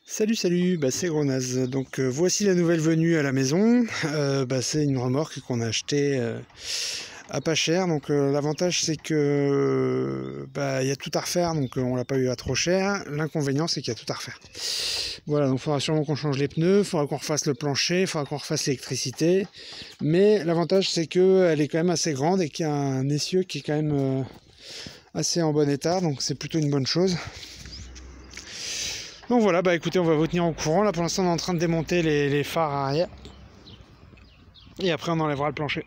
Salut, c'est Gronaz. Donc voici la nouvelle venue à la maison. C'est une remorque qu'on a achetée à pas cher. Donc l'avantage c'est que il y a tout à refaire, donc on l'a pas eu à trop cher. L'inconvénient c'est qu'il y a tout à refaire. Voilà, donc il faudra sûrement qu'on change les pneus, il faudra qu'on refasse le plancher, il faudra qu'on refasse l'électricité. Mais l'avantage c'est qu'elle est quand même assez grande et qu'il y a un essieu qui est quand même assez en bon état, donc c'est plutôt une bonne chose. Donc voilà, écoutez, on va vous tenir au courant. Là pour l'instant on est en train de démonter les phares arrière. Et après on enlèvera le plancher.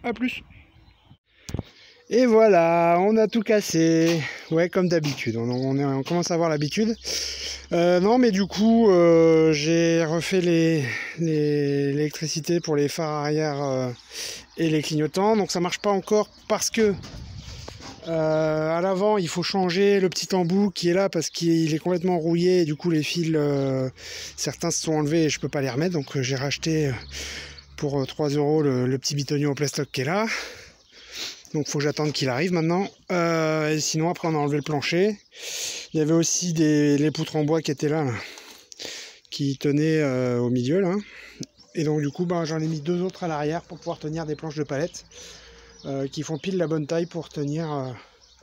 A plus. Et voilà, on a tout cassé. Ouais, comme d'habitude, on commence à avoir l'habitude. Non mais du coup j'ai refait l'électricité pour les phares arrière et les clignotants. Donc ça marche pas encore parce que à l'avant il faut changer le petit embout qui est là parce qu'il est complètement rouillé et du coup les fils certains se sont enlevés et je peux pas les remettre, donc j'ai racheté pour 3 € le petit bitonio en plastoc qui est là, donc faut que j'attende qu'il arrive maintenant. Et sinon après on a enlevé le plancher. Il y avait aussi les poutres en bois qui étaient là qui tenaient au milieu là, et donc du coup j'en ai mis 2 autres à l'arrière pour pouvoir tenir des planches de palette qui font pile la bonne taille pour tenir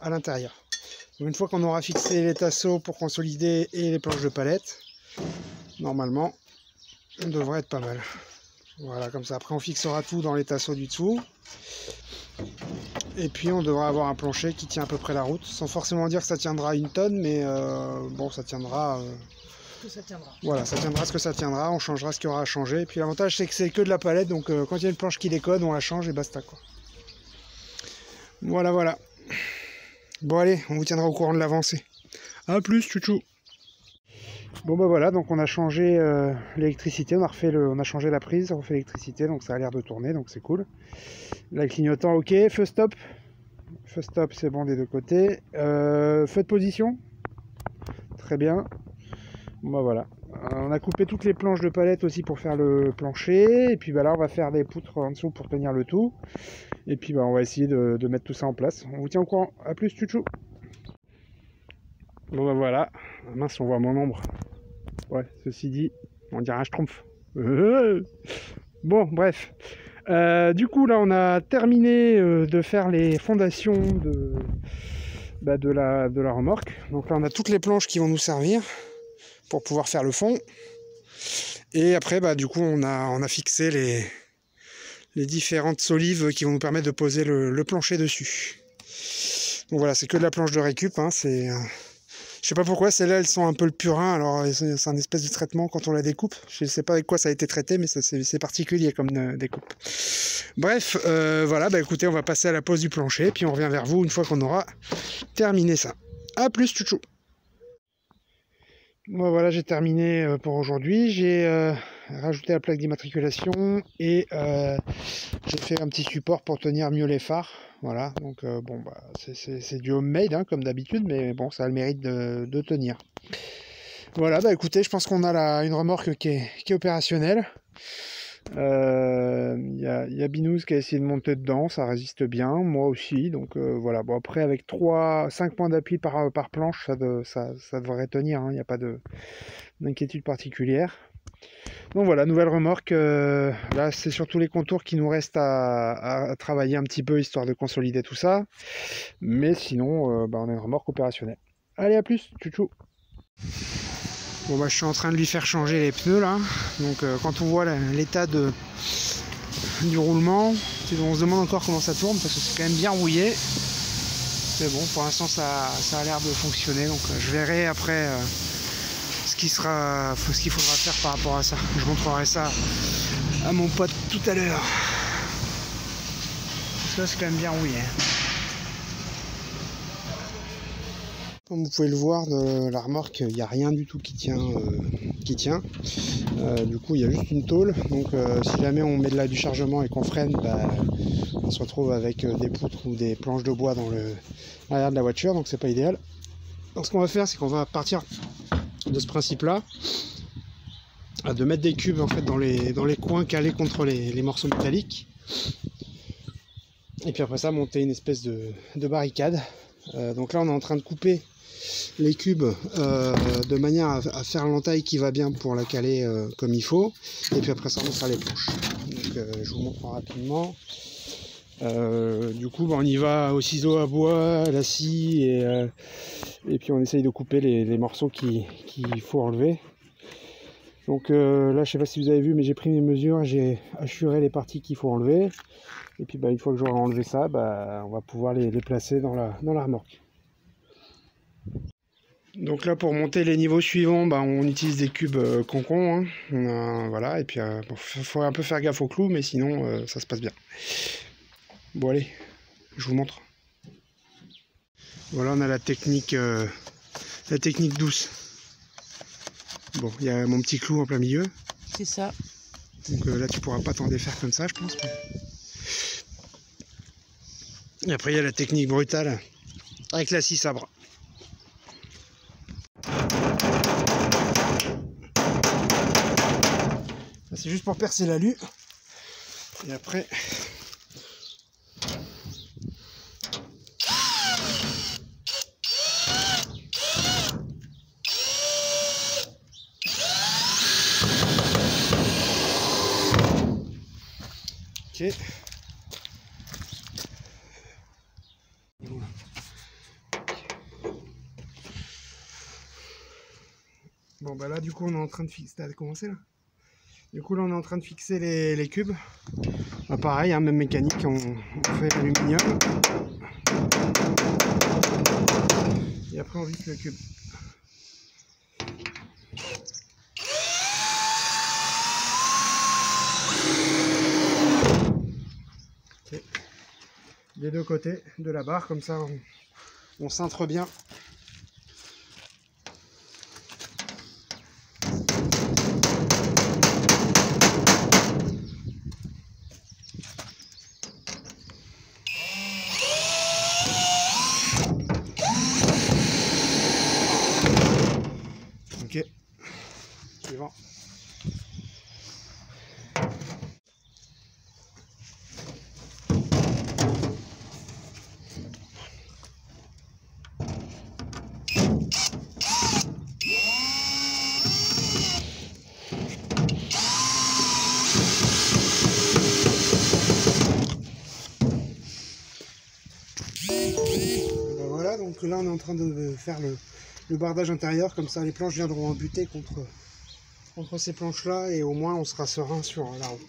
à l'intérieur. Une fois qu'on aura fixé les tasseaux pour consolider et les planches de palette, normalement on devrait être pas mal. Voilà, comme ça après on fixera tout dans les tasseaux du dessous et puis on devra avoir un plancher qui tient à peu près la route, sans forcément dire que ça tiendra 1 tonne, mais bon, ça tiendra voilà, ça tiendra ce que ça tiendra, on changera ce qu'il y aura à changer. Et puis l'avantage c'est que c'est que de la palette, donc quand il y a une planche qui déconne on la change et basta quoi. Voilà. Bon allez, on vous tiendra au courant de l'avancée. A plus, chouchou. Bon voilà, donc on a changé l'électricité, on a changé la prise, on refait l'électricité, donc ça a l'air de tourner, donc c'est cool. Là, le clignotant, ok, feu stop c'est bon des deux côtés. Feu de position, très bien. Bon voilà, on a coupé toutes les planches de palette aussi pour faire le plancher, et puis là on va faire des poutres en dessous pour tenir le tout. Et puis on va essayer de mettre tout ça en place. On vous tient au courant. A plus, chouchou. Bon voilà. Mince, on voit mon ombre. Ouais, ceci dit, on dirait un schtroumpf. Bon, bref. Du coup, là, on a terminé de faire les fondations de la remorque. Donc là, on a toutes les planches qui vont nous servir pour pouvoir faire le fond. Et après, du coup, on a fixé les différentes solives qui vont nous permettre de poser le plancher dessus. Donc voilà, c'est que de la planche de récup, hein, je sais pas pourquoi celles-là elles sont un peu le purin, alors c'est un espèce de traitement quand on la découpe. Je sais pas avec quoi ça a été traité, mais c'est particulier comme découpe. Bref, voilà, écoutez, on va passer à la pose du plancher, puis on revient vers vous une fois qu'on aura terminé ça. A plus, chouchou. Bon, voilà, j'ai terminé pour aujourd'hui. J'ai rajouté la plaque d'immatriculation et j'ai fait un petit support pour tenir mieux les phares. Voilà, donc c'est du homemade hein, comme d'habitude, mais bon, ça a le mérite de tenir. Voilà, écoutez, je pense qu'on a une remorque qui est opérationnelle. Il y a Binous qui a essayé de monter dedans, ça résiste bien, moi aussi, donc voilà. Bon, après avec 5 points d'appui par planche, ça devrait tenir, il n'y a pas d'inquiétude particulière. Donc voilà, nouvelle remorque. Là c'est surtout les contours qui nous restent à travailler un petit peu, histoire de consolider tout ça, mais sinon on a une remorque opérationnelle. Allez, à plus, chouchou. Bon je suis en train de lui faire changer les pneus là, donc quand on voit l'état du roulement, on se demande encore comment ça tourne parce que c'est quand même bien rouillé, mais bon, pour l'instant ça a l'air de fonctionner, donc je verrai après ce qu'il faudra faire par rapport à ça. Je montrerai ça à mon pote tout à l'heure, parce que là c'est quand même bien rouillé. Comme vous pouvez le voir, de la remorque, il n'y a rien du tout qui tient. Du coup, il y a juste une tôle. Donc, si jamais on met du chargement et qu'on freine, on se retrouve avec des poutres ou des planches de bois dans l'arrière de la voiture. Donc, c'est pas idéal. Donc, ce qu'on va faire, c'est qu'on va partir de ce principe-là, de mettre des cubes en fait dans les coins calés contre les morceaux métalliques. Et puis après ça, monter une espèce de barricade. Donc là, on est en train de couper les cubes de manière à faire l'entaille qui va bien pour la caler comme il faut. Et puis après ça, on sera les planches. Donc je vous montre rapidement. Du coup, on y va au ciseau à bois, à la scie, et puis on essaye de couper les morceaux qu'il faut enlever. Donc là, je sais pas si vous avez vu, mais j'ai pris mes mesures, j'ai assuré les parties qu'il faut enlever. Et puis une fois que j'aurai enlevé ça, on va pouvoir les placer dans la remorque. Donc là, pour monter les niveaux suivants, on utilise des cubes concon. Hein. Voilà, et puis faut un peu faire gaffe aux clous, mais sinon ça se passe bien. Bon allez, je vous montre. Voilà, on a la technique douce. Bon, il y a mon petit clou en plein milieu. C'est ça. Donc là, tu pourras pas t'en défaire comme ça, je pense. Et après, il y a la technique brutale avec la scie sabre. C'est juste pour percer l'alu. Et après... Ok. Bon là du coup on est en train de fixer. T'as commencé là? Du coup là on est en train de fixer les cubes. Pareil, hein, même mécanique, on fait l'aluminium. Et après on visse le cube. Okay. Des deux côtés de la barre, comme ça on cintre bien. Ok, suivant. Voilà, donc là on est en train de faire le bardage intérieur, comme ça les planches viendront en buter contre ces planches là et au moins on sera serein sur la route.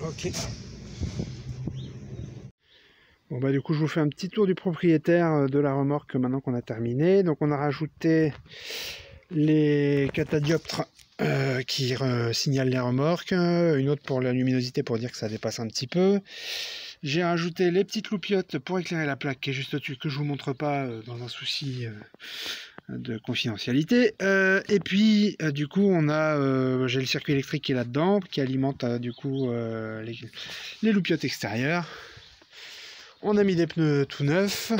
Ok. Bon du coup je vous fais un petit tour du propriétaire de la remorque maintenant qu'on a terminé. Donc on a rajouté les catadioptres qui signalent les remorques, une autre pour la luminosité pour dire que ça dépasse un petit peu. J'ai rajouté les petites loupiottes pour éclairer la plaque qui est juste au-dessus, que je vous montre pas dans un souci de confidentialité. Et puis du coup on a j'ai le circuit électrique qui est là-dedans, qui alimente du coup les loupiottes extérieures. On a mis des pneus tout neufs.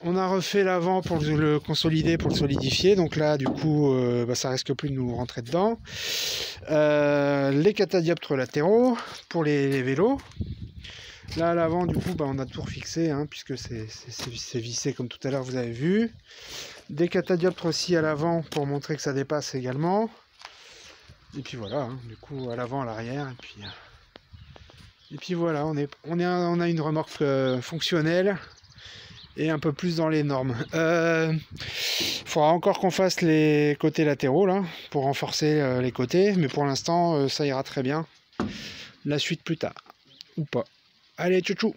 On a refait l'avant pour le consolider, pour le solidifier. Donc là, du coup, ça risque plus de nous rentrer dedans. Les catadioptres latéraux pour les vélos. Là, à l'avant, du coup, on a tout refixé, hein, puisque c'est vissé comme tout à l'heure, vous avez vu. Des catadioptres aussi à l'avant pour montrer que ça dépasse également. Et puis voilà, hein, du coup, à l'avant, à l'arrière. Et puis voilà, on a une remorque fonctionnelle. Et un peu plus dans les normes. Faudra encore qu'on fasse les côtés latéraux là pour renforcer les côtés, mais pour l'instant ça ira très bien. La suite plus tard ou pas. Allez, tchou tchou.